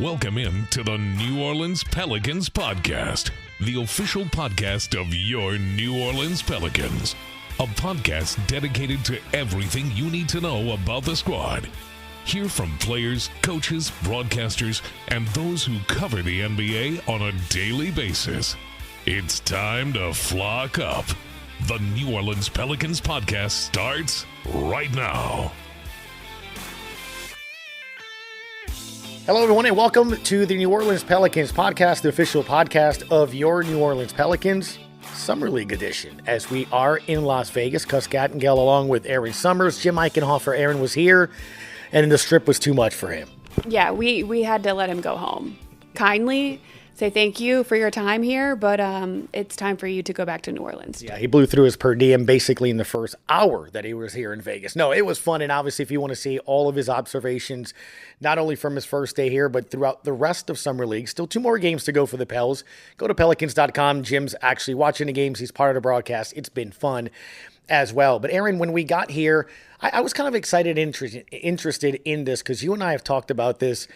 Welcome in to the New Orleans Pelicans Podcast, the official podcast of your New Orleans Pelicans. A podcast dedicated to everything you need to know about the squad. Hear from players, coaches, broadcasters, and those who cover the NBA on a daily basis. It's time to flock up. The New Orleans Pelicans Podcast starts right now. Hello, everyone, and welcome to the New Orleans Pelicans Podcast, the official podcast of your New Orleans Pelicans Summer League edition. As we are in Las Vegas, Kattengell along with Erin Summers. Jim Eichenhofer, Erin was here, and the strip was too much for him. Yeah, we had to let him go home. Kindly say thank you for your time here, but it's time for you to go back to New Orleans. Yeah, he blew through his per diem basically in the first hour that he was here in Vegas. No, it was fun, and obviously if you want to see all of his observations, not only from his first day here, but throughout the rest of Summer League, still 2 more games to go for the Pels. Go to Pelicans.com. Jim's actually watching the games. He's part of the broadcast. It's been fun as well. But Erin, when we got here, I was kind of excited and interested in this because you and I have talked about this,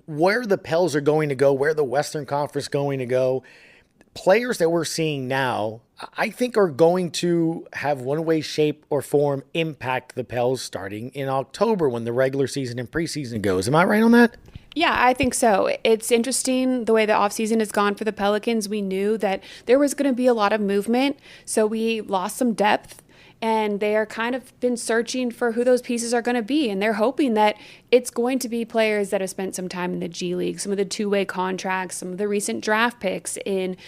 where the Pels are going to go, where the Western Conference is going to go. Players that we're seeing now, I think are going to have one way, shape, or form impact the Pels starting in October when the regular season and preseason goes. Am I right on that? Yeah, I think so. It's interesting the way the offseason has gone for the Pelicans. We knew that there was going to be a lot of movement, so we lost some depth. And they are kind of been searching for who those pieces are going to be. And they're hoping that it's going to be players that have spent some time in the G League, some of the two-way contracts, some of the recent draft picks in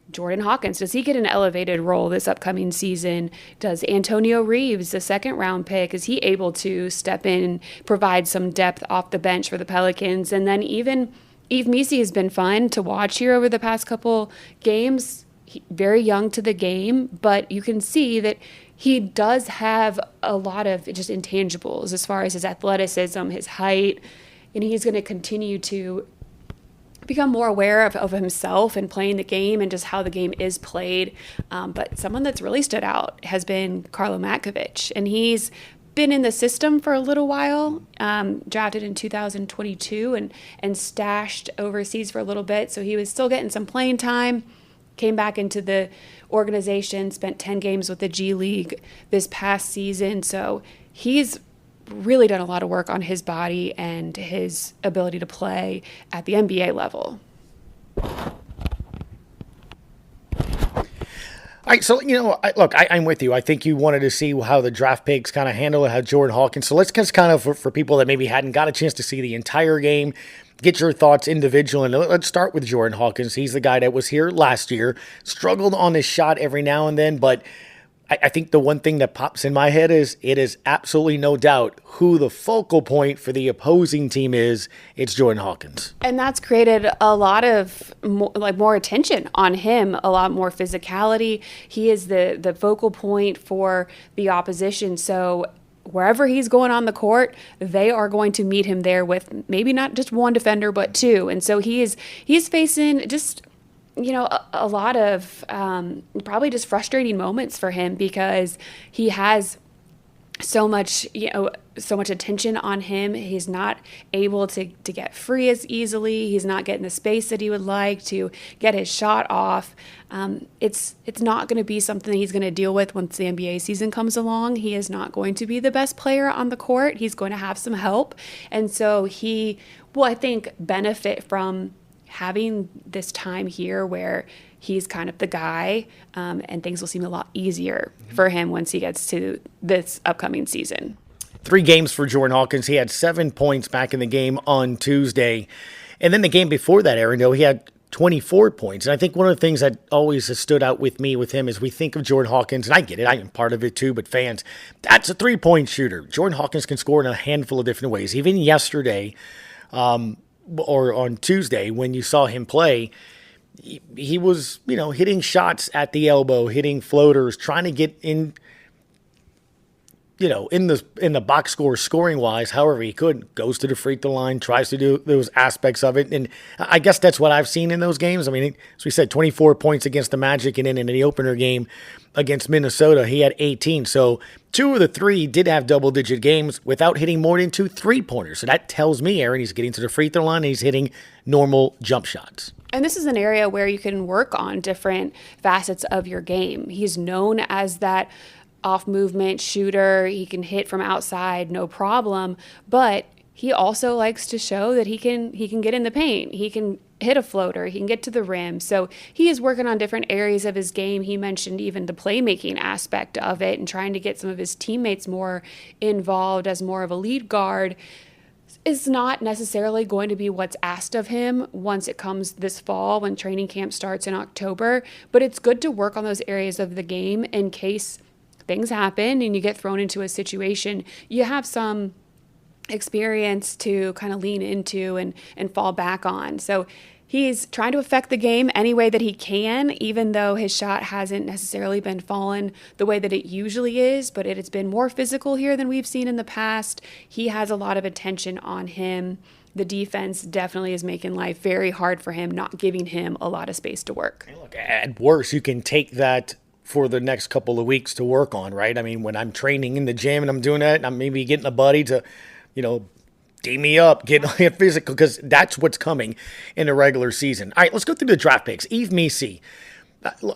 Jordan Hawkins. Does he get an elevated role this upcoming season? Does Antonio Reeves, the second-round pick, is he able to step in and provide some depth off the bench for the Pelicans? And then even Yves Missi has been fun to watch here over the past couple games. Very young to the game, but you can see that he does have a lot of just intangibles as far as his athleticism, his height, and he's going to continue to become more aware of himself and playing the game and just how the game is played. But someone that's really stood out has been Karlo Matkovic, and he's been in the system for a little while, drafted in 2022 and stashed overseas for a little bit, so he was still getting some playing time. Came back into the organization, spent 10 games with the G League this past season. So he's really done a lot of work on his body and his ability to play at the NBA level. All right, so, I'm with you. I think you wanted to see how the draft picks kind of handle it, how Jordan Hawkins. So let's just kind of, for people that maybe hadn't got a chance to see the entire game, get your thoughts individual. And let's start with Jordan Hawkins. He's the guy that was here last year, struggled on his shot every now and then, but I think the one thing that pops in my head is it is absolutely no doubt who the focal point for the opposing team is. It's Jordan Hawkins. And that's created a lot of more attention on him, a lot more physicality. He is the focal point for the opposition. So wherever he's going on the court, they are going to meet him there with maybe not just one defender, but 2. And so he's facing just a lot of probably just frustrating moments for him because he has so much attention on him. He's not able to get free as easily. He's not getting the space that he would like to get his shot off. It's not going to be something that he's going to deal with once the NBA season comes along. He is not going to be the best player on the court. He's going to have some help. And so he will, I think, benefit from having this time here where he's kind of the guy, and things will seem a lot easier for him once he gets to this upcoming season. 3 games for Jordan Hawkins. He had 7 points back in the game on Tuesday. And then the game before that, Erin, he had 24 points. And I think one of the things that always has stood out with me with him is we think of Jordan Hawkins, and I get it, I am part of it too, but fans, that's a 3-point shooter. Jordan Hawkins can score in a handful of different ways. Even yesterday, or on Tuesday, when you saw him play, he was, hitting shots at the elbow, hitting floaters, trying to get in, in the box score scoring wise, however he could, goes to the free throw line, tries to do those aspects of it. And I guess that's what I've seen in those games. I mean, as we said, 24 points against the Magic, and then in the opener game against Minnesota, he had 18. So 2 of the 3 did have double-digit games without hitting more than 2 3-pointers. So that tells me, Erin, he's getting to the free throw line and he's hitting normal jump shots. And this is an area where you can work on different facets of your game. He's known as that off-movement shooter. He can hit from outside, no problem. But he also likes to show that he can get in the paint. He can hit a floater. He can get to the rim. So he is working on different areas of his game. He mentioned even the playmaking aspect of it and trying to get some of his teammates more involved as more of a lead guard. Is not necessarily going to be what's asked of him once it comes this fall when training camp starts in October. But it's good to work on those areas of the game in case things happen and you get thrown into a situation. You have some experience to kind of lean into and fall back on. So he's trying to affect the game any way that he can, even though his shot hasn't necessarily been falling the way that it usually is, but it's been more physical here than we've seen in the past. He has a lot of attention on him. The defense definitely is making life very hard for him, not giving him a lot of space to work. And look, at worst, you can take that for the next couple of weeks to work on, right? I mean, when I'm training in the gym and I'm doing that, and I'm maybe getting a buddy to, D me up, get physical, because that's what's coming in the regular season. All right, let's go through the draft picks. Yves, Missi.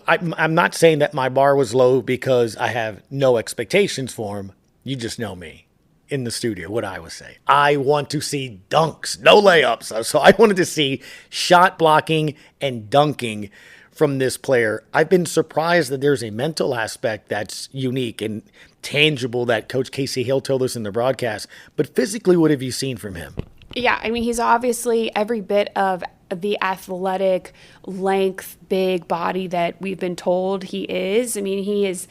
I'm not saying that my bar was low because I have no expectations for him. You just know me in the studio, what I would say. I want to see dunks, no layups. So I wanted to see shot blocking and dunking from this player. I've been surprised that there's a mental aspect that's unique and tangible that Coach Casey Hill told us in the broadcast. But physically, what have you seen from him? Yeah, I mean, he's obviously every bit of the athletic length, big body that we've been told he is. I mean, he is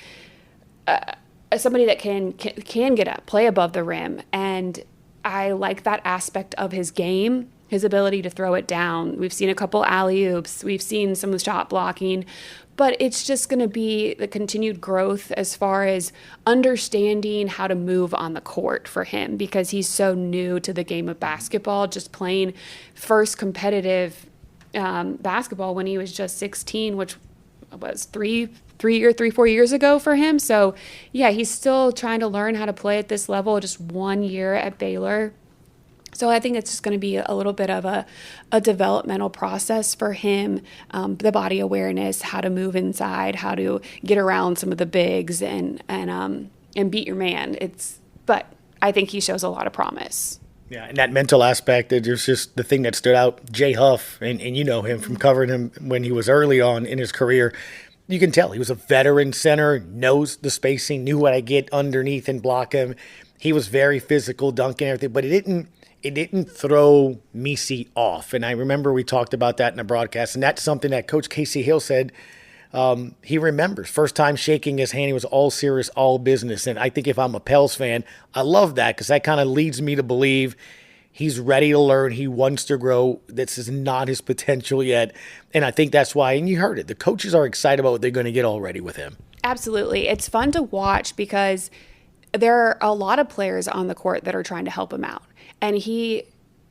somebody that can get up, play above the rim. And I like that aspect of his game. His ability to throw it down. We've seen a couple alley-oops. We've seen some shot blocking. But it's just going to be the continued growth as far as understanding how to move on the court for him because he's so new to the game of basketball, just playing first competitive basketball when he was just 16, which was 4 years ago for him. So, yeah, he's still trying to learn how to play at this level, just 1 year at Baylor. So I think it's just going to be a little bit of a developmental process for him, the body awareness, how to move inside, how to get around some of the bigs and beat your man. But I think he shows a lot of promise. Yeah, and that mental aspect, there's just the thing that stood out. Jay Huff, and you know him from covering him when he was early on in his career. You can tell he was a veteran center, knows the spacing, knew how to get underneath and block him. He was very physical, dunking everything, but it didn't throw Missi off. And I remember we talked about that in the broadcast, and that's something that Coach Casey Hill said he remembers. First time shaking his hand, he was all serious, all business. And I think if I'm a Pels fan, I love that because that kind of leads me to believe he's ready to learn. He wants to grow. This is not his potential yet. And I think that's why, and you heard it, the coaches are excited about what they're going to get already with him. Absolutely. It's fun to watch because there are a lot of players on the court that are trying to help him out. And he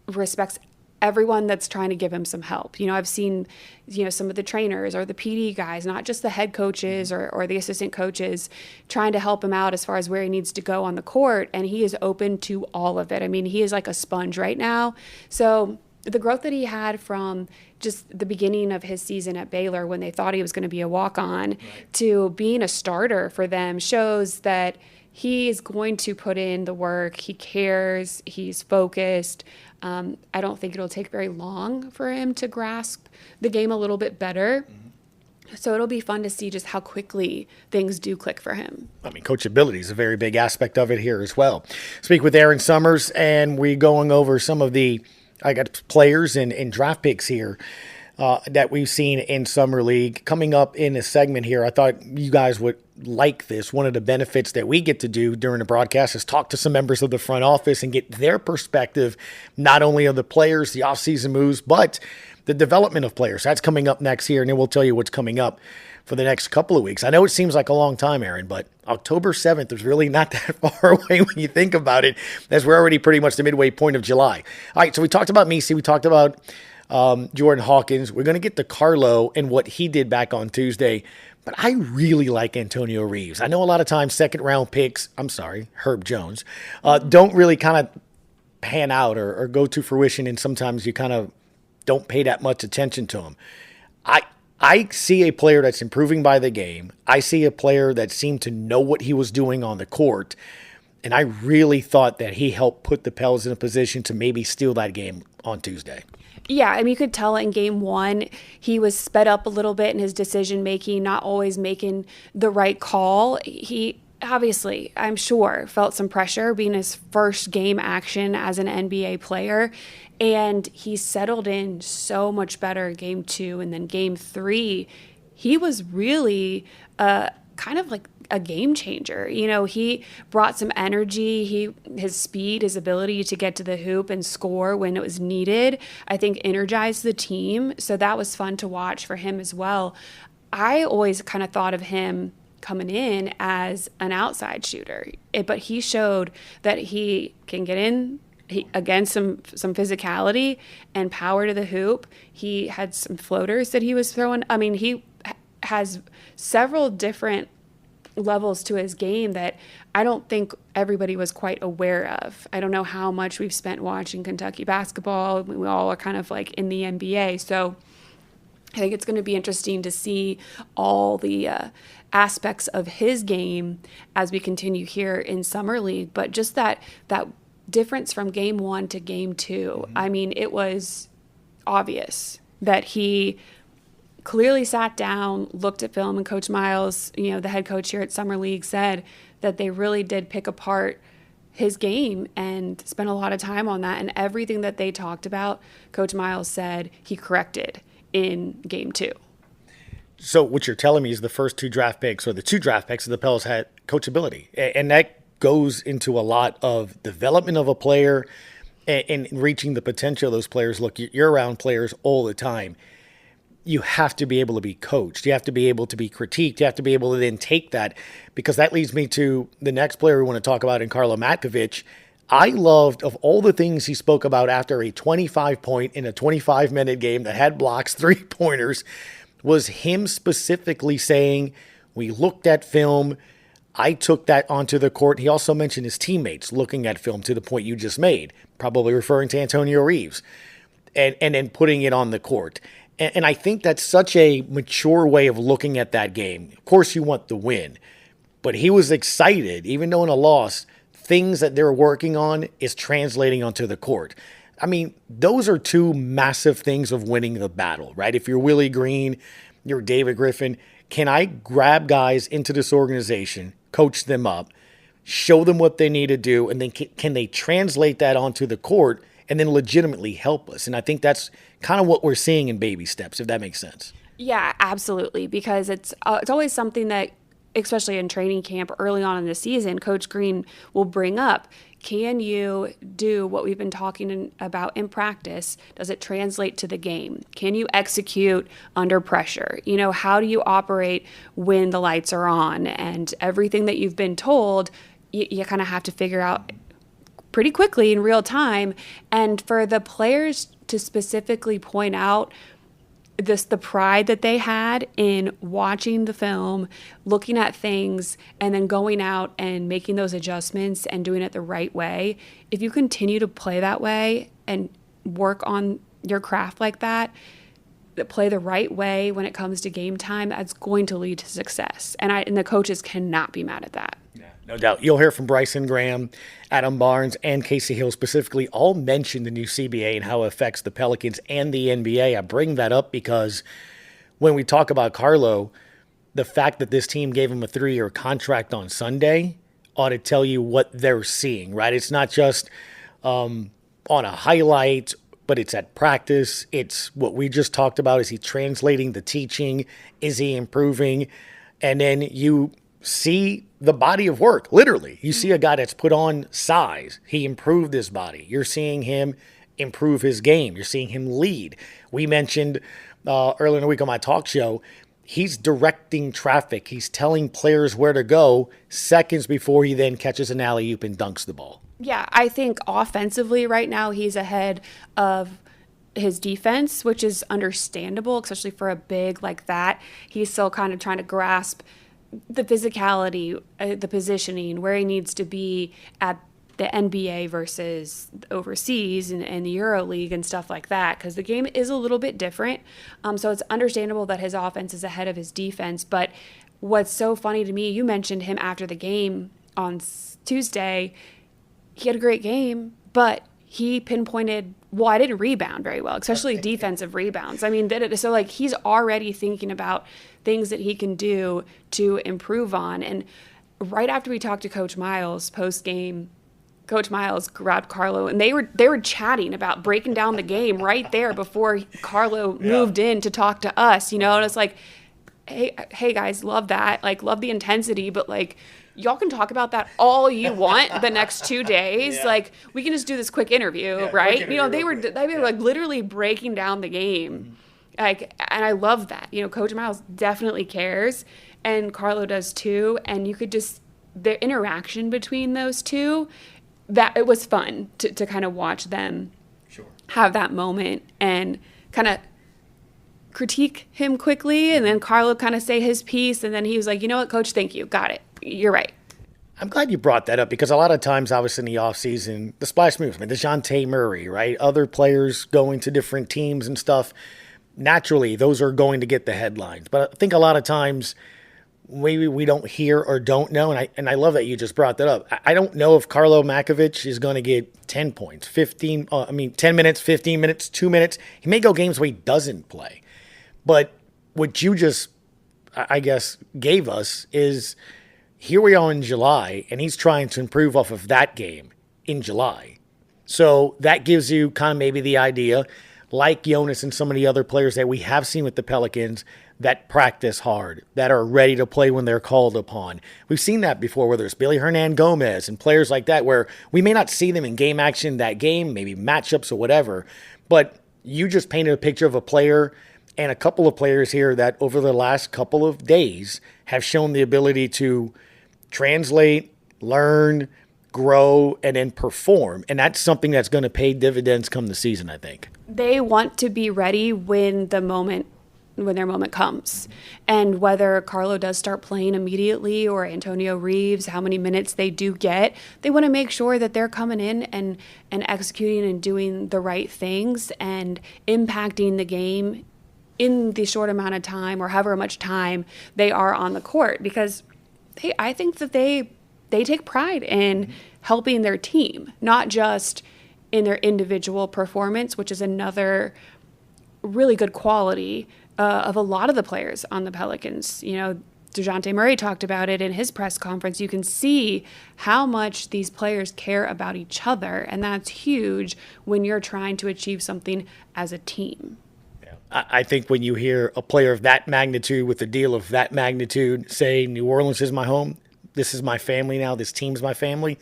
respects everyone that's trying to give him some help. I've seen, some of the trainers or the PD guys, not just the head coaches or the assistant coaches, trying to help him out as far as where he needs to go on the court. And he is open to all of it. I mean, he is like a sponge right now. So the growth that he had from just the beginning of his season at Baylor when they thought he was going to be a walk-on to being a starter for them shows that he is going to put in the work. He cares. He's focused. I don't think it'll take very long for him to grasp the game a little bit better. So it'll be fun to see just how quickly things do click for him. I mean, coachability is a very big aspect of it here as well. Speak with Erin Summers, and we're going over some of the players and draft picks here. that we've seen in Summer League. Coming up in a segment here, I thought you guys would like this. One of the benefits that we get to do during the broadcast is talk to some members of the front office and get their perspective, not only of the players, the offseason moves, but the development of players. That's coming up next here, and then we'll tell you what's coming up for the next couple of weeks. I know it seems like a long time, Erin, but October 7th is really not that far away when you think about it, as we're already pretty much the midway point of July. All right, so we talked about Missi. We talked about Jordan Hawkins. We're going to get to Karlo and what he did back on Tuesday. But I really like Antonio Reeves. I know a lot of times second-round picks, Herb Jones, don't really kind of pan out or go to fruition, and sometimes you kind of don't pay that much attention to him. I see a player that's improving by the game. I see a player that seemed to know what he was doing on the court, and I really thought that he helped put the Pels in a position to maybe steal that game on Tuesday. Yeah, I mean, you could tell in game one, he was sped up a little bit in his decision-making, not always making the right call. He obviously, I'm sure, felt some pressure being his first game action as an NBA player. And he settled in so much better in game two. And then game three, he was really kind of like a game changer. You know, he brought some energy. His speed, his ability to get to the hoop and score when it was needed, I think energized the team. So that was fun to watch for him as well. I always kind of thought of him coming in as an outside shooter, but he showed that he can get in. Again, some physicality and power to the hoop. He had some floaters that he was throwing. I mean, he has several different levels to his game that I don't think everybody was quite aware of. I don't know how much we've spent watching Kentucky basketball. We all are kind of like in the NBA. So I think it's going to be interesting to see all the aspects of his game as we continue here in Summer League. But just that difference from game one to game two, I mean, it was obvious that he clearly sat down, looked at film, and Coach Miles, you know, the head coach here at Summer League, said that they really did pick apart his game and spent a lot of time on that. And everything that they talked about, Coach Miles said he corrected in game two. So what you're telling me is the first two draft picks, or the two draft picks of the Pels, had coachability. And that goes into a lot of development of a player and reaching the potential of those players. Look, you're around players all the time. You have to be able to be coached. You have to be able to be critiqued. You have to be able to then take that, because that leads me to the next player we want to talk about in Karlo Matkovic. I loved, of all the things he spoke about after a 25-point in a 25-minute game that had blocks, 3-pointers, was him specifically saying, we looked at film, I took that onto the court. He also mentioned his teammates looking at film, to the point you just made, probably referring to Antonio Reeves, and then putting it on the court. And I think that's such a mature way of looking at that game. Of course, you want the win, but he was excited, even though in a loss, things that they're working on is translating onto the court. I mean, those are two massive things of winning the battle, right? If you're Willie Green, you're David Griffin, can I grab guys into this organization, coach them up, show them what they need to do, and then can they translate that onto the court and then legitimately help us? And I think that's kind of what we're seeing in baby steps, if that makes sense. Yeah, absolutely. Because it's always something that, especially in training camp early on in the season, Coach Green will bring up. Can you do what we've been talking about in practice? Does it translate to the game? Can you execute under pressure? You know, how do you operate when the lights are on? And everything that you've been told, you kind of have to figure out pretty quickly in real time. And for the players to specifically point out the pride that they had in watching the film, looking at things, and then going out and making those adjustments and doing it the right way. If you continue to play that way and work on your craft like that play the right way when it comes to game time, that's going to lead to success. And the coaches cannot be mad at that. Yeah, no doubt. You'll hear from Bryson Graham, Adam Barnes, and Casey Hill specifically all mention the new CBA and how it affects the Pelicans and the NBA. I bring that up because when we talk about Karlo, the fact that this team gave him a 3-year contract on Sunday ought to tell you what they're seeing, right? It's not just on a highlight but it's at practice. It's what we just talked about. Is he translating the teaching? Is he improving? And then you see the body of work, literally. You see a guy that's put on size. He improved his body. You're seeing him improve his game. You're seeing him lead. We mentioned earlier in the week on my talk show, he's directing traffic. He's telling players where to go seconds before he then catches an alley-oop and dunks the ball. Yeah, I think offensively right now he's ahead of his defense, which is understandable, especially for a big like that. He's still kind of trying to grasp the physicality, the positioning, where he needs to be at the NBA versus overseas and the Euro League and stuff like that, because the game is a little bit different. So it's understandable that his offense is ahead of his defense. But what's so funny to me, you mentioned him after the game on Tuesday. He had a great game, but he pinpointed, well, I didn't rebound very well, especially defensive rebounds. I mean, so like he's already thinking about things that he can do to improve on. And right after we talked to Coach Miles post-game, Coach Miles grabbed Karlo, and they were chatting about breaking down the game right there before Karlo moved in to talk to us, and it's like, hey guys, love that, like love the intensity, but like y'all can talk about that all you want the next 2 days. Like we can just do this quick interview, right? They were like literally breaking down the game, like, and I love that. Coach Miles definitely cares, and Karlo does too, and you could just the interaction between those two. That it was fun to kind of watch them have that moment and kind of critique him quickly, and then Karlo kind of say his piece, and then he was like, you know what, Coach, thank you, got it, you're right. I'm glad you brought that up, because a lot of times, obviously in the offseason, the splash moves, DeJounte Murray, right? Other players going to different teams and stuff, naturally, those are going to get the headlines. But I think a lot of times, maybe we don't hear or don't know, and I love that you just brought that up. I don't know if Karlo Matkovic is going to get 10 points, 10 minutes, 15 minutes, 2 minutes. He may go games where he doesn't play. But what you just, I guess, gave us is here we are in July, and he's trying to improve off of that game in July. So that gives you kind of maybe the idea, like Jonas and some of the other players that we have seen with the Pelicans, that practice hard, that are ready to play when they're called upon. We've seen that before, whether it's Billy Hernan-Gomez and players like that, where we may not see them in game action that game, maybe matchups or whatever, but you just painted a picture of a player and a couple of players here that over the last couple of days have shown the ability to translate, learn, grow, and then perform. And that's something that's going to pay dividends come the season, I think. They want to be ready when their moment comes. And whether Karlo does start playing immediately or Antonio Reeves, how many minutes they do get, they want to make sure that they're coming in and executing and doing the right things and impacting the game in the short amount of time or however much time they are on the court, because I think that they take pride in helping their team, not just in their individual performance, which is another really good quality of a lot of the players on the Pelicans. DeJounte Murray talked about it in his press conference. You can see how much these players care about each other, and that's huge when you're trying to achieve something as a team. I think when you hear a player of that magnitude with a deal of that magnitude say, New Orleans is my home, this is my family now, this team's my family,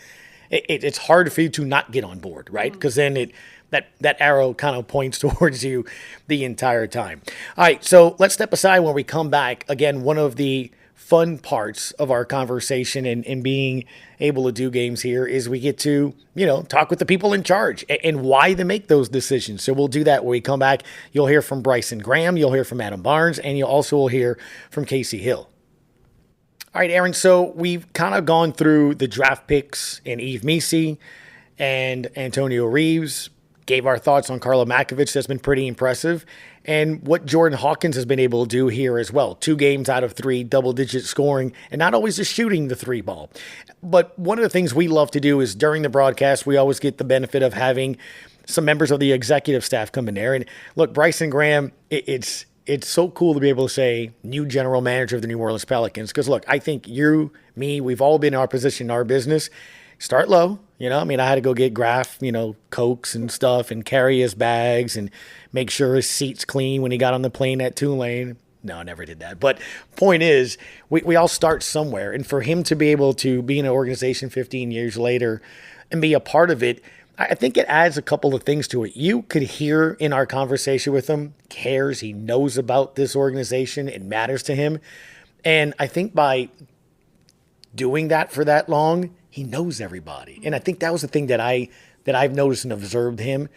it's hard for you to not get on board, right? Because then that arrow kind of points towards you the entire time. All right, so let's step aside when we come back. Again, one of the fun parts of our conversation and being able to do games here is we get to, talk with the people in charge and why they make those decisions. So we'll do that when we come back. You'll hear from Bryson Graham, you'll hear from Adam Barnes, and you also will hear from Casey Hill. All right, Erin, so we've kind of gone through the draft picks in Yves Missi and Antonio Reeves, gave our thoughts on Karlo Matkovic. That's been pretty impressive. And what Jordan Hawkins has been able to do here as well. 2 games out of 3, double-digit scoring, and not always just shooting the 3 ball. But one of the things we love to do is during the broadcast, we always get the benefit of having some members of the executive staff come in there. And look, Bryson Graham, it's so cool to be able to say new general manager of the New Orleans Pelicans. Because look, I think you, me, we've all been in our position in our business. start low. I had to go get Graf, Cokes and stuff and carry his bags and make sure his seat's clean when he got on the plane at Tulane. No, I never did that. But point is, we all start somewhere. And for him to be able to be in an organization 15 years later and be a part of it, I think it adds a couple of things to it. You could hear in our conversation with him, cares, he knows about this organization, it matters to him. And I think by doing that for that long, he knows everybody. And I think that was the thing that I've noticed and observed him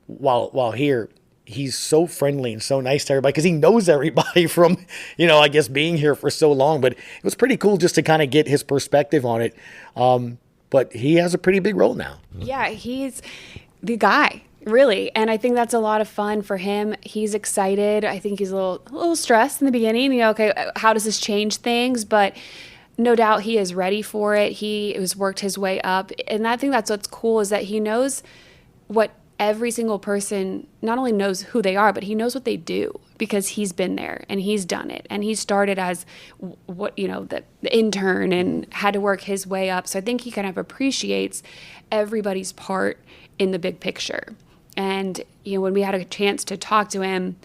while here. He's so friendly and so nice to everybody because he knows everybody from, I guess being here for so long. But it was pretty cool just to kind of get his perspective on it. But he has a pretty big role now. Yeah, he's the guy, really. And I think that's a lot of fun for him. He's excited. I think he's a little stressed in the beginning. Okay, how does this change things? But no doubt he is ready for it. He has worked his way up. And I think that's what's cool is that he knows what every single person not only knows who they are, but he knows what they do because he's been there and he's done it. And he started as the intern and had to work his way up. So I think he kind of appreciates everybody's part in the big picture. And, when we had a chance to talk to him,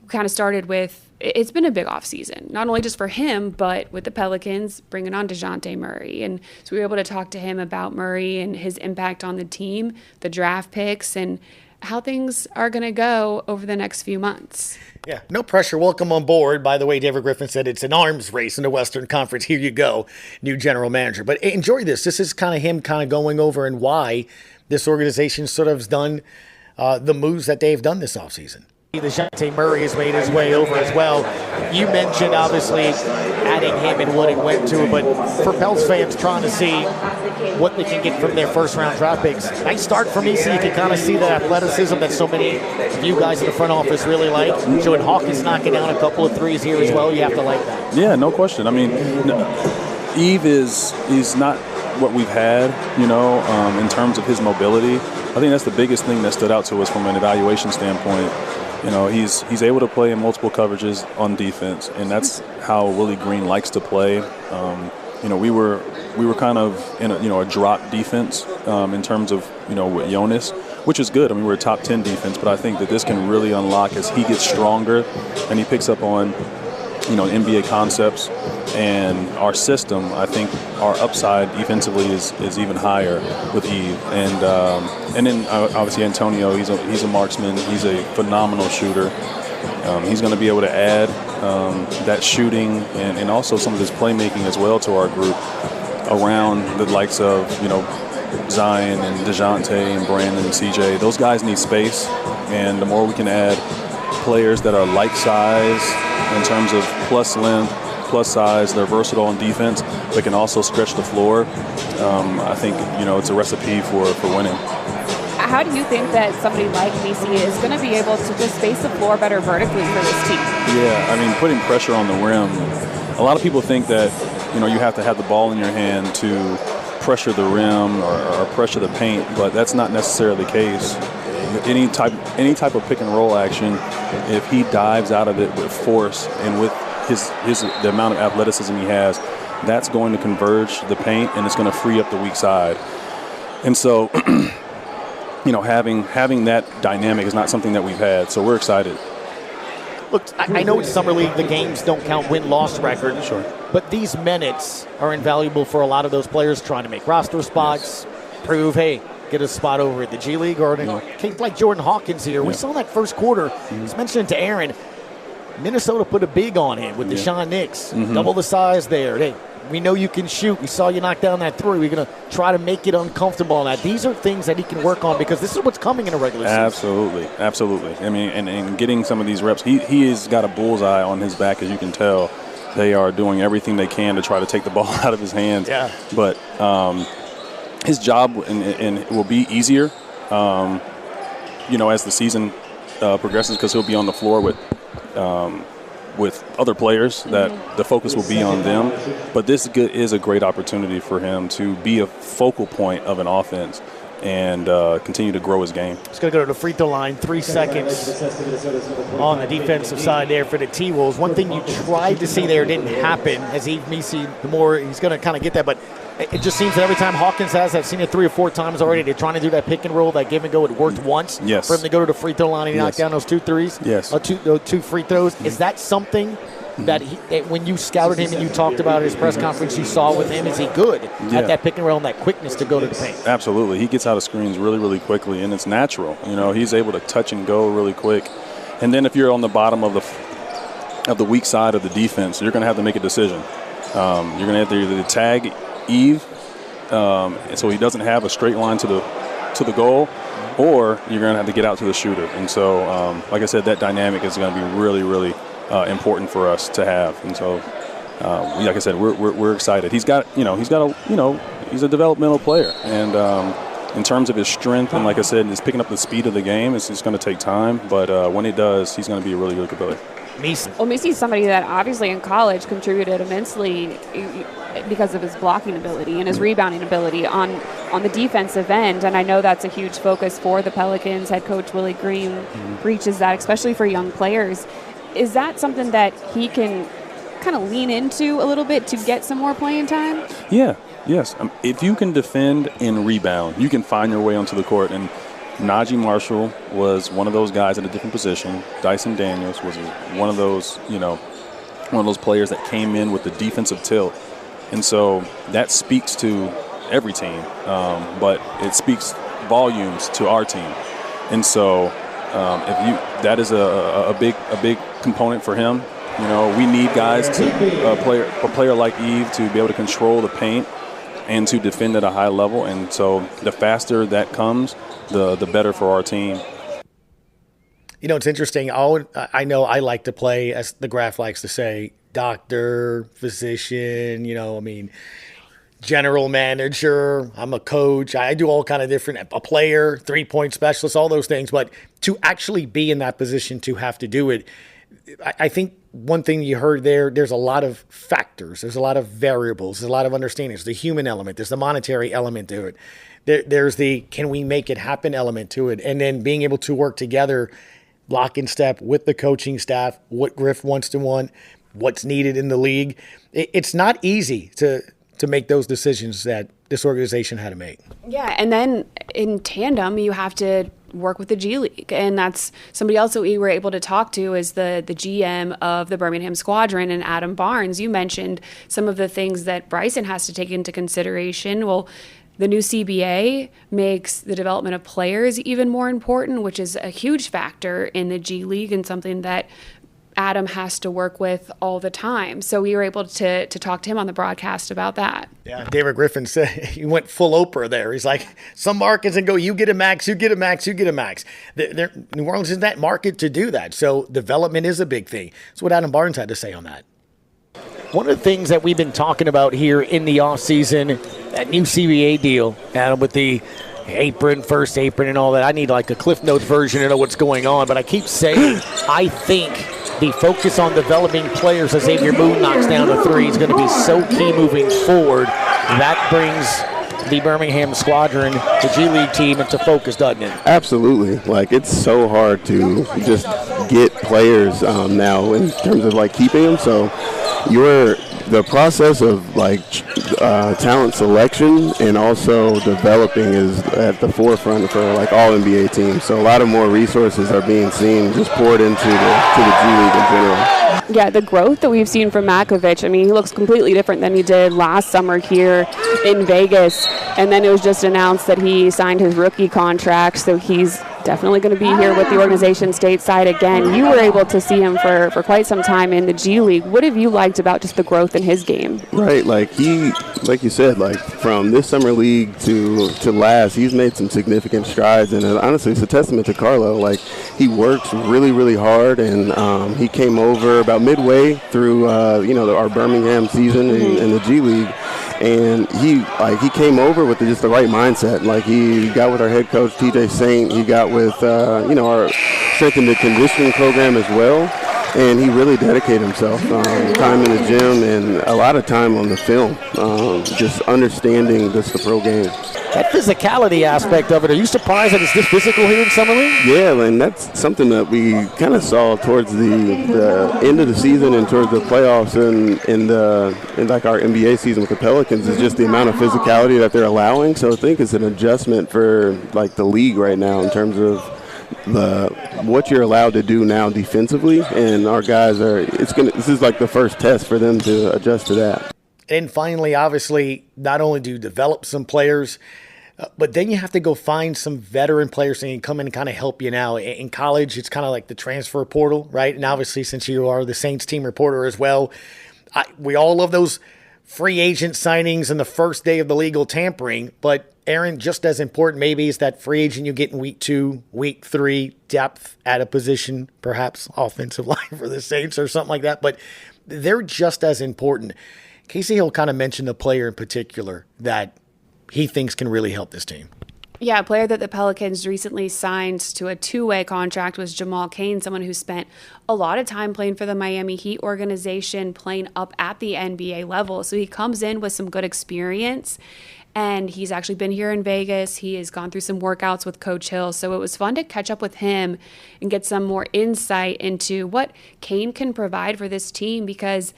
we kind of started with, it's been a big offseason, not only just for him, but with the Pelicans, bringing on DeJounte Murray. And so we were able to talk to him about Murray and his impact on the team, the draft picks, and how things are going to go over the next few months. Yeah, no pressure. Welcome on board. By the way, David Griffin said it's an arms race in the Western Conference. Here you go, new general manager. But enjoy this. This is kind of him kind of going over and why this organization sort of has done the moves that they've done this offseason. DeJounte Murray has made his way over as well. You mentioned, obviously, adding him and what it went to, but for Pels fans trying to see what they can get from their first-round draft picks, nice start for Missi. You can kind of see the athleticism that so many of you guys in the front office really like. Jordan Hawkins knocking down a couple of threes here as well. You have to like that. Yeah, no question. I mean, Yves is not what we've had, in terms of his mobility. I think that's the biggest thing that stood out to us from an evaluation standpoint. He's able to play in multiple coverages on defense, and that's how Willie Green likes to play. We were kind of in a drop defense in terms of with Jonas, which is good. I mean, we're a top 10 defense, but I think that this can really unlock as he gets stronger and he picks up on NBA concepts and our system. I think our upside defensively is even higher with Yves, and then obviously Antonio. He's a marksman. He's a phenomenal shooter. He's going to be able to add that shooting and also some of his playmaking as well to our group around the likes of Zion and DeJounte and Brandon and CJ. Those guys need space, and the more we can add players that are like size in terms of plus length, plus size, they're versatile on defense, but can also stretch the floor. I think it's a recipe for winning. How do you think that somebody like Missi is going to be able to just space the floor better vertically for this team? Yeah, I mean, putting pressure on the rim. A lot of people think that you have to have the ball in your hand to pressure the rim or pressure the paint, but that's not necessarily the case. Any type of pick and roll action, if he dives out of it with force and with the amount of athleticism he has, that's going to converge the paint and it's going to free up the weak side. And so, having that dynamic is not something that we've had. So we're excited. Look, I know it's Summer League, the games don't count win-loss record. Sure. But these minutes are invaluable for a lot of those players trying to make roster spots, prove, hey, get a spot over at the G League or like Jordan Hawkins here. We saw that first quarter. He's mentioned to Erin, Minnesota put a big on him with Deshaun Nix. Double the size there. Hey, we know you can shoot. We saw you knock down that three. We're going to try to make it uncomfortable on that. These are things that he can work on because this is what's coming in a regular season. Absolutely. I mean, and getting some of these reps, he has got a bullseye on his back, as you can tell. They are doing everything they can to try to take the ball out of his hands. Yeah. But his job and it will be easier, as the season progresses, because he'll be on the floor with other players that the focus will be on them. But this is a great opportunity for him to be a focal point of an offense and continue to grow his game. He's going to go to the free throw line, 3 seconds on the defensive side there for the T-Wolves. One thing you tried to see there didn't happen as Missi, the more he's going to kind of get that. But it just seems that every time Hawkins has, I've seen it 3 or 4 times already, they're trying to do that pick and roll, that give and go. It worked once for him to go to the free throw line and knock down those 2 threes. Yes. Two free throws. Is that something that when you scouted him and you talked about his press conference, you saw with him, is he good at that pick and roll and that quickness to go to the paint? Absolutely. He gets out of screens really, really quickly, and it's natural. He's able to touch and go really quick. And then if you're on the bottom of the weak side of the defense, you're going to have to make a decision. You're going to have to either tag Yves, so he doesn't have a straight line to the goal, or you're going to have to get out to the shooter. And so, like I said, that dynamic is going to be really, really important for us to have. And so, like I said, we're excited. He's a developmental player, and in terms of his strength, and like I said, he's picking up the speed of the game. It's just going to take time, but when he does, he's going to be a really, really good player. Well, Missi's somebody that obviously in college contributed immensely because of his blocking ability and his rebounding ability on the defensive end, and I know that's a huge focus for the Pelicans. Head coach Willie Green preaches that, especially for young players. Is that something that he can kind of lean into a little bit to get some more playing time? Yeah, yes. If you can defend and rebound, you can find your way onto the court. And Najee Marshall was one of those guys at a different position. Dyson Daniels was one of those, one of those players that came in with the defensive tilt. And so that speaks to every team, but it speaks volumes to our team. And so that is a big component for him. We need guys a player like Yves to be able to control the paint and to defend at a high level. And so the faster that comes, the better for our team. It's interesting. I know I like to play, as the graph likes to say, doctor, physician, general manager. I'm a coach. I do all kind of different, a player, 3-point specialist, all those things. But to actually be in that position, to have to do it, I think one thing you heard there's a lot of factors. There's a lot of variables. There's a lot of understanding. There's the human element. There's the monetary element to it. There's the can we make it happen element to it. And then being able to work together, lock in step with the coaching staff, what Griff wants to want, what's needed in the league. It's not easy to make those decisions that this organization had to make. Yeah, and then in tandem, you have to work with the G League. And that's somebody else that we were able to talk to is the GM of the Birmingham Squadron, and Adam Barnes. You mentioned some of the things that Bryson has to take into consideration. Well, the new CBA makes the development of players even more important, which is a huge factor in the G League and something that Adam has to work with all the time. So we were able to talk to him on the broadcast about that. Yeah, David Griffin said he went full Oprah there. He's like, some markets and go, you get a max, you get a max, you get a max. New Orleans is that market to do that. So development is a big thing. That's what Adam Barnes had to say on that. One of the things that we've been talking about here in the offseason, that new CBA deal, Adam, with the apron, first apron and all that. I need like a Cliff Notes version to know what's going on. But I keep saying, I think the focus on developing players as Xavier Moon knocks down a 3 is going to be so key moving forward. That brings the Birmingham Squadron, the G League team, into focus, doesn't it? Absolutely. It's so hard to just get players now in terms of keeping them. So the process of talent selection and also developing is at the forefront for all NBA teams. So a lot of more resources are being seen just poured into the G League in general. Yeah, the growth that we've seen from Matkovic, he looks completely different than he did last summer here in Vegas. And then it was just announced that he signed his rookie contract, so he's definitely going to be here with the organization stateside again. You were able to see him for quite some time in the G League. What have you liked about just the growth in his game? Right, he, like you said, from this summer league to last, he's made some significant strides, and honestly, it's a testament to Karlo. He works really, really hard, and he came over about midway through, our Birmingham season in the G League. And he came over with just the right mindset. He got with our head coach, TJ Saint. He got with, our strength and conditioning program as well. and he really dedicated himself. Time in the gym and a lot of time on the film, just understanding the pro game. That physicality aspect of it, are you surprised that it's this physical here in Summer League? Yeah, and that's something that we kind of saw towards the end of the season and towards the playoffs and in like our NBA season with the Pelicans, is just the amount of physicality that they're allowing. So I think it's an adjustment for like the league right now in terms of what you're allowed to do now defensively, and our guys this is like the first test for them to adjust to that. And finally, obviously, not only do you develop some players, but then you have to go find some veteran players that can come in and kind of help you now. In college, it's kind of like the transfer portal, right? And obviously, since you are the Saints team reporter as well, we all love those free agent signings and the first day of the legal tampering. But, Erin, just as important maybe is that free agent you get in week 2, week 3, depth at a position, perhaps offensive line for the Saints or something like that. But they're just as important. Casey Hill kind of mentioned a player in particular that he thinks can really help this team. Yeah, a player that the Pelicans recently signed to a 2-way contract was Jamal Cain, someone who spent a lot of time playing for the Miami Heat organization, playing up at the NBA level. So he comes in with some good experience, and he's actually been here in Vegas. He has gone through some workouts with Coach Hill. So it was fun to catch up with him and get some more insight into what Cain can provide for this team, because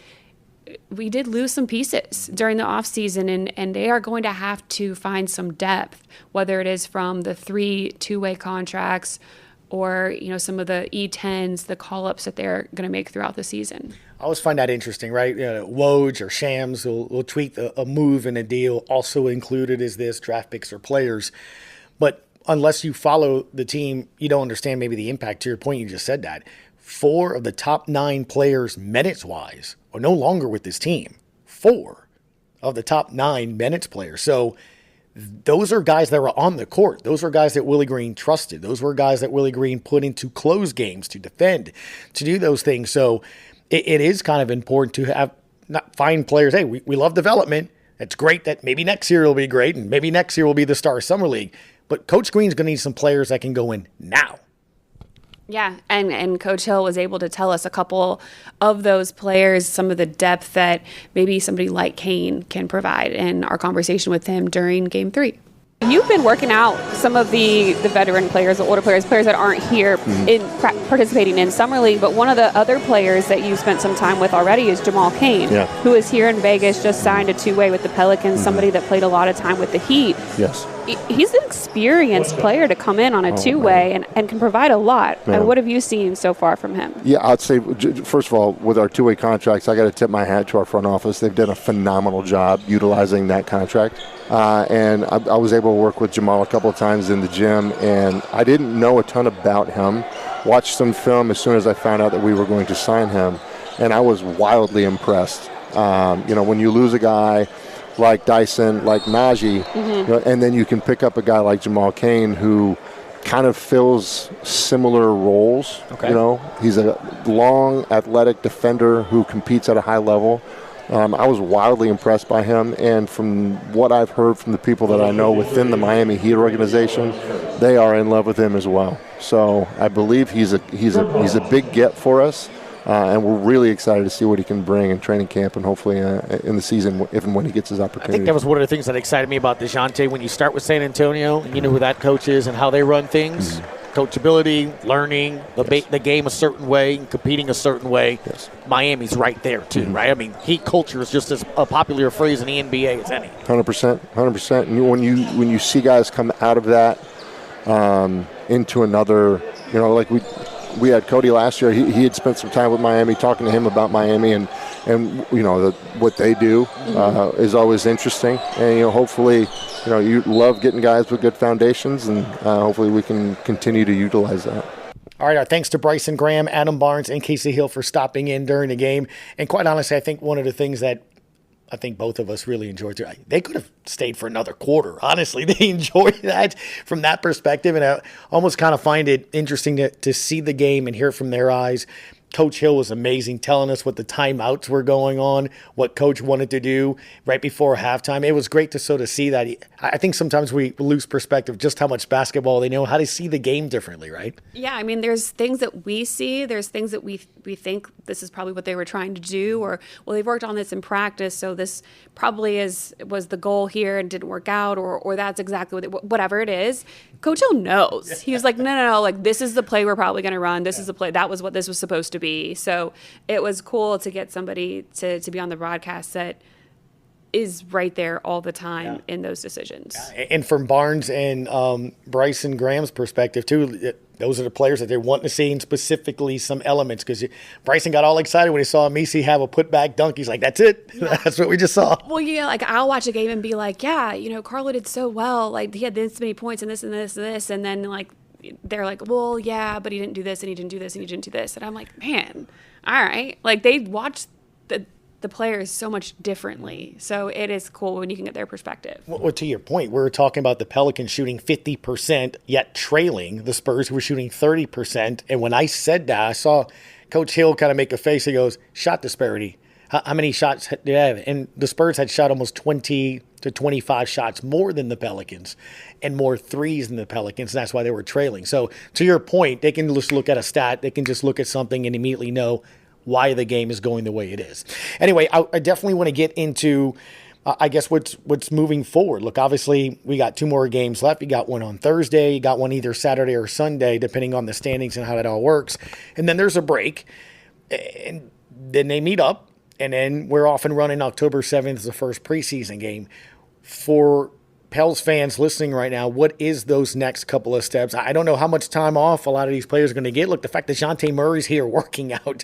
we did lose some pieces during the offseason, and they are going to have to find some depth, whether it is from the 3 2-way contracts or, some of the E10s, the call-ups that they're going to make throughout the season. I always find that interesting, right? Woj or Shams will tweet a move and a deal. Also included is this, draft picks or players. But unless you follow the team, you don't understand maybe the impact. To your point, you just said that. 4 of the top 9 players minutes-wise are no longer with this team. 4 of the top 9 minutes players. So those are guys that were on the court. Those are guys that Willie Green trusted. Those were guys that Willie Green put into close games to defend, to do those things. So it is kind of important to find players. Hey, we love development. It's great that maybe next year will be great, and maybe next year will be the Star Summer League. But Coach Green's going to need some players that can go in now. Yeah, and Coach Hill was able to tell us a couple of those players, some of the depth that maybe somebody like Cain can provide in our conversation with him during Game 3. You've been working out some of the veteran players, the older players that aren't here in participating in Summer League, but one of the other players that you spent some time with already is Jamal Cain, who is here in Vegas, just signed a 2-way with the Pelicans, somebody that played a lot of time with the Heat. Yes. He's an experienced player to come in on a 2-way and can provide a lot. And what have you seen so far from him? Yeah, I'd say, first of all, with our 2-way contracts, I got to tip my hat to our front office. They've done a phenomenal job utilizing that contract. And I was able to work with Jamal a couple of times in the gym, and I didn't know a ton about him. Watched some film as soon as I found out that we were going to sign him, and I was wildly impressed. When you lose a guy like Dyson, like Najee, and then you can pick up a guy like Jamal Cain who kind of fills similar roles. Okay. He's a long, athletic defender who competes at a high level. I was wildly impressed by him, and from what I've heard from the people that I know within the Miami Heat organization, they are in love with him as well. So I believe he's a big get for us, and we're really excited to see what he can bring in training camp and hopefully in the season if and when he gets his opportunity. I think that was one of the things that excited me about DeJounte. When you start with San Antonio, and you know who that coach is and how they run things. Coachability, learning the game a certain way, and competing a certain way. Yes. Miami's right there too, right? I mean, Heat culture is just as a popular phrase in the NBA as any. 100%. And when you see guys come out of that into another, like we had Cody last year. He had spent some time with Miami, talking to him about Miami, and what they do is always interesting. And hopefully, you love getting guys with good foundations, and hopefully we can continue to utilize that. All right, our thanks to Bryson Graham, Adam Barnes, and Casey Hill for stopping in during the game. And quite honestly, I think one of the things that I think both of us really enjoyed too, they could have stayed for another quarter. Honestly, they enjoyed that from that perspective, and I almost kind of find it interesting to see the game and hear it from their eyes. Coach Hill was amazing, telling us what the timeouts were going on, what Coach wanted to do right before halftime. It was great to sort of see that. I think sometimes we lose perspective just how much basketball they know, how to see the game differently, right? Yeah, I mean, there's things that we see. There's things that we think this is probably what they were trying to do, or, well, they've worked on this in practice, so this probably was the goal here and didn't work out, or that's exactly whatever it is. Coach Hill knows. He was like, no, like, this is the play we're probably going to run. This is the play. That was what this was supposed to be. So it was cool to get somebody to be on the broadcast that is right there all the time in those decisions. And from Barnes and Bryson Graham's perspective, too, those are the players that they want to see, and specifically some elements, because Bryson got all excited when he saw Missi have a putback dunk. He's like, that's it. Yeah. That's what we just saw. Well, yeah, like, I'll watch a game and be like, yeah, Karlo did so well. Like, he had this many points and this and this and this. And then, like, they're like, well, yeah, but he didn't do this and he didn't do this and he didn't do this. And I'm like, man, all right. Like, they watch the players so much differently. So it is cool when you can get their perspective. Well, to your point, we were talking about the Pelicans shooting 50%, yet trailing the Spurs, who were shooting 30%. And when I said that, I saw Coach Hill kind of make a face. He goes, shot disparity. How many shots did they have? And the Spurs had shot almost 20 to 25 shots more than the Pelicans and more threes than the Pelicans. And that's why they were trailing. So to your point, they can just look at a stat. They can just look at something and immediately know why the game is going the way it is. Anyway, I definitely want to get into, I guess, what's moving forward. Look, obviously, we got 2 more games left. You got one on Thursday. You got one either Saturday or Sunday, depending on the standings and how that all works. And then there's a break. And then they meet up. And then we're off and running. October 7th is the first preseason game. For Pels fans listening right now, what is those next couple of steps? I don't know how much time off a lot of these players are going to get. Look, the fact that DeJounte Murray's here working out.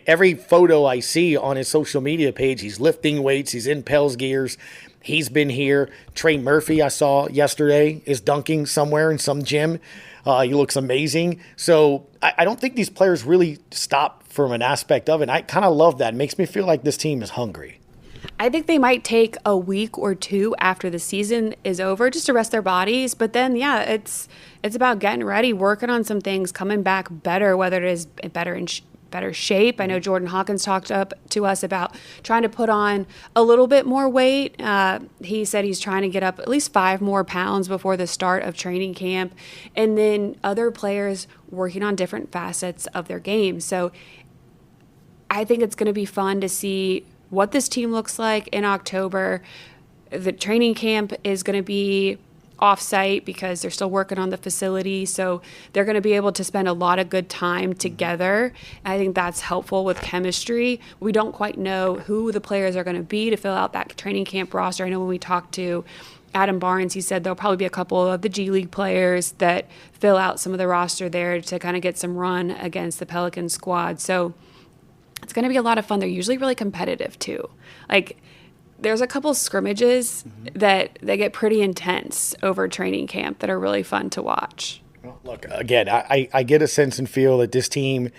Every photo I see on his social media page, he's lifting weights. He's in Pels gears. He's been here. Trey Murphy, I saw yesterday, is dunking somewhere in some gym. He looks amazing. So I don't think these players really stop from an aspect of it. I kind of love that. It makes me feel like this team is hungry. I think they might take a week or 2 after the season is over just to rest their bodies. But then, yeah, it's about getting ready, working on some things, coming back better, whether it is better shape. I know Jordan Hawkins talked up to us about trying to put on a little bit more weight. He said he's trying to get up at least 5 more pounds before the start of training camp. And then other players working on different facets of their game. So I think it's going to be fun to see what this team looks like in October. The training camp is going to be off-site because they're still working on the facility, so they're going to be able to spend a lot of good time together. I think that's helpful with chemistry. We don't quite know who the players are going to be to fill out that training camp roster. I know when we talked to Adam Barnes, he said there'll probably be a couple of the G League players that fill out some of the roster there to kind of get some run against the Pelican squad. So it's going to be a lot of fun. They're usually really competitive, too. Like, there's a couple scrimmages that they get pretty intense over training camp that are really fun to watch. Well, look, again, I get a sense and feel that this team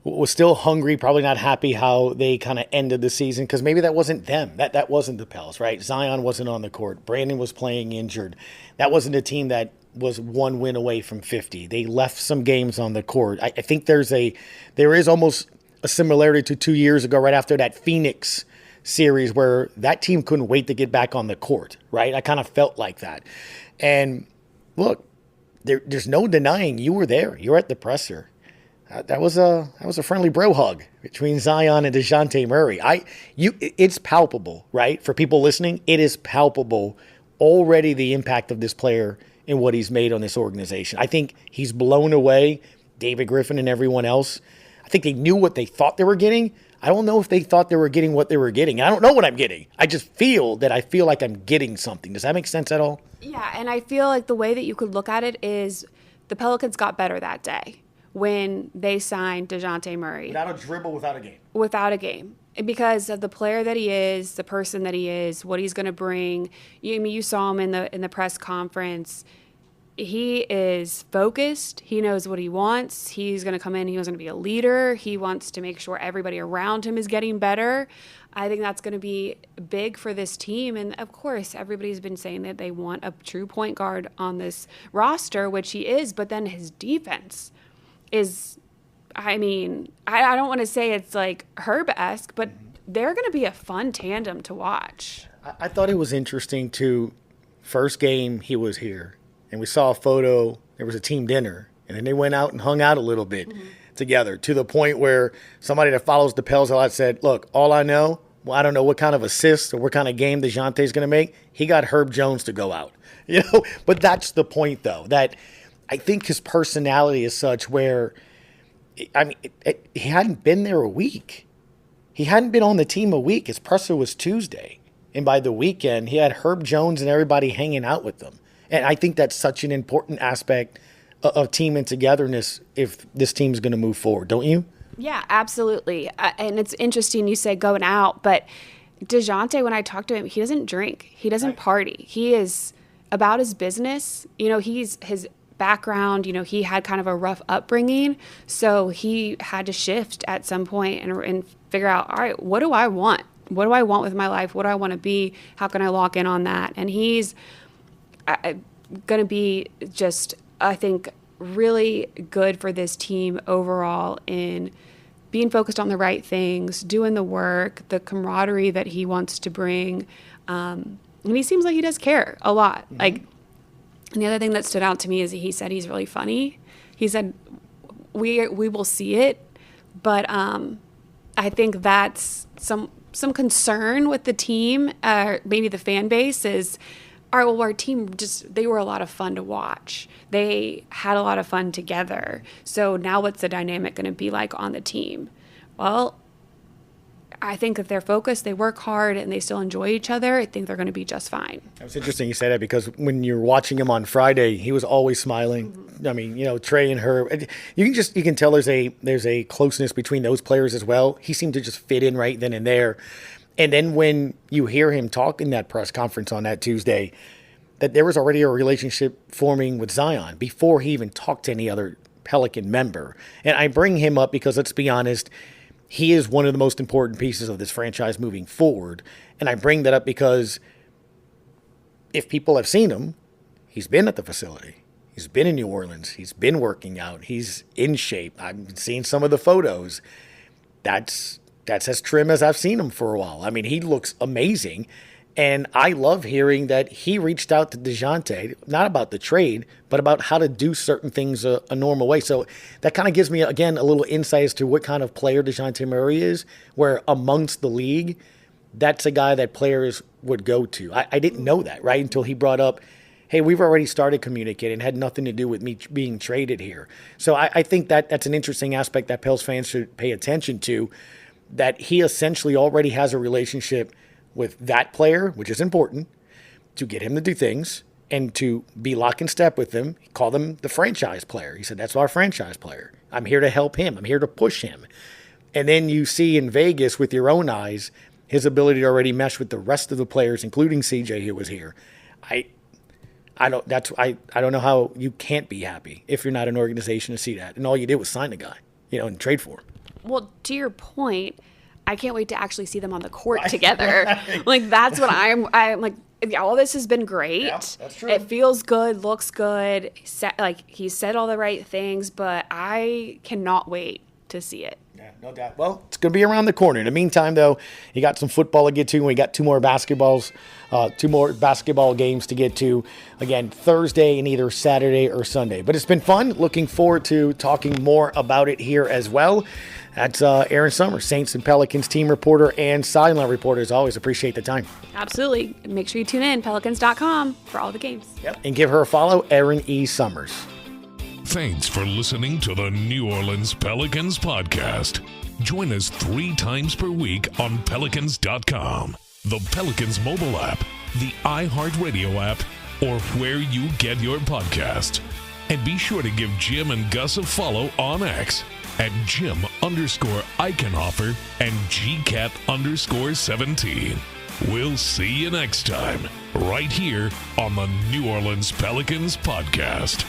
was still hungry, probably not happy how they kind of ended the season, because maybe that wasn't them. That wasn't the Pels, right? Zion wasn't on the court. Brandon was playing injured. That wasn't a team that was 1 win away from 50. They left some games on the court. I think there is almost a similarity to 2 years ago, right after that Phoenix series, where that team couldn't wait to get back on the court, right? I kind of felt like that. And look, there's no denying you were there. You were at the presser. That was a friendly bro hug between Zion and DeJounte Murray. It's palpable, right? For people listening, it is palpable already the impact of this player and what he's made on this organization. I think he's blown away David Griffin and everyone else. I think they knew what they thought they were getting. I don't know if they thought they were getting what they were getting. I don't know what I'm getting. I just feel like I'm getting something. Does that make sense at all? Yeah, and I feel like the way that you could look at it is the Pelicans got better that day when they signed DeJounte Murray. Without a dribble, without a game. Without a game. Because of the player that he is, the person that he is, what he's going to bring. You saw him in the press conference. He is focused. He knows what he wants. He's going to come in. He was going to be a leader. He wants to make sure everybody around him is getting better. I think that's going to be big for this team. And, of course, everybody's been saying that they want a true point guard on this roster, which he is. But then his defense is I mean, I don't want to say it's like Herb-esque, but they're going to be a fun tandem to watch. I thought it was interesting, too. First game he was here, and we saw a photo. There was a team dinner, and then they went out and hung out a little bit together, to the point where somebody that follows the Pels a lot said, look, all I know, well, I don't know what kind of assist or what kind of game DeJounte's going to make. He got Herb Jones to go out. But that's the point, though, that I think his personality is such where, I mean, he hadn't been there a week. He hadn't been on the team a week. His presser was Tuesday. And by the weekend, he had Herb Jones and everybody hanging out with them. And I think that's such an important aspect of team and togetherness if this team's going to move forward, don't you? Yeah, absolutely. And it's interesting you say going out, but DeJounte, when I talk to him, he doesn't drink. He doesn't party. He is about his business. He's his background, he had kind of a rough upbringing. So he had to shift at some point and figure out, all right, what do I want? What do I want with my life? What do I want to be? How can I lock in on that? And he's going to be just, I think, really good for this team overall in being focused on the right things, doing the work, the camaraderie that he wants to bring. And he seems like he does care a lot. And the other thing that stood out to me is he said he's really funny. He said, we will see it. But I think that's some concern with the team, maybe the fan base is, all right, well, our team they were a lot of fun to watch. They had a lot of fun together. So now what's the dynamic going to be like on the team? Well, I think if they're focused, they work hard, and they still enjoy each other, I think they're going to be just fine. It's interesting you say that, because when you're watching him on Friday, he was always smiling. I mean, Trey and Herb, you can tell there's a closeness between those players as well. He seemed to just fit in right then and there. And then when you hear him talk in that press conference on that Tuesday, that there was already a relationship forming with Zion before he even talked to any other Pelican member. And I bring him up because, let's be honest, he is one of the most important pieces of this franchise moving forward. And I bring that up because if people have seen him, he's been at the facility. He's been in New Orleans. He's been working out. He's in shape. I've seen some of the photos. That's as trim as I've seen him for a while. I mean, he looks amazing. And I love hearing that he reached out to DeJounte, not about the trade, but about how to do certain things a normal way. So that kind of gives me, again, a little insight as to what kind of player DeJounte Murray is, where amongst the league, that's a guy that players would go to. I didn't know that, right, until he brought up, hey, we've already started communicating. It had nothing to do with me being traded here. So I think that's an interesting aspect that Pels fans should pay attention to, that he essentially already has a relationship with that player, which is important, to get him to do things and to be lock and step with him. He called him the franchise player. He said, that's our franchise player. I'm here to help him. I'm here to push him. And then you see in Vegas with your own eyes his ability to already mesh with the rest of the players, including CJ, who was here. I don't know how you can't be happy if you're not an organization to see that. And all you did was sign the guy, and trade for him. Well, to your point, I can't wait to actually see them on the court together. Like, that's what I'm like, all this has been great. Yeah, that's true. It feels good, looks good. He said all the right things, but I cannot wait to see it. Yeah, no doubt. Well, it's going to be around the corner. In the meantime, though, you got some football to get to. We got two more basketball games to get to. Again, Thursday and either Saturday or Sunday. But it's been fun. Looking forward to talking more about it here as well. That's Erin Summers, Saints and Pelicans team reporter and sideline reporter. As always, appreciate the time. Absolutely. Make sure you tune in, pelicans.com, for all the games. Yep. And give her a follow, Erin E. Summers. Thanks for listening to the New Orleans Pelicans Podcast. Join us 3 times per week on pelicans.com, the Pelicans mobile app, the iHeartRadio app, or where you get your podcasts. And be sure to give Jim and Gus a follow on X at Jim_Eichenhofer and GCat_17. We'll see you next time, right here on the New Orleans Pelicans Podcast.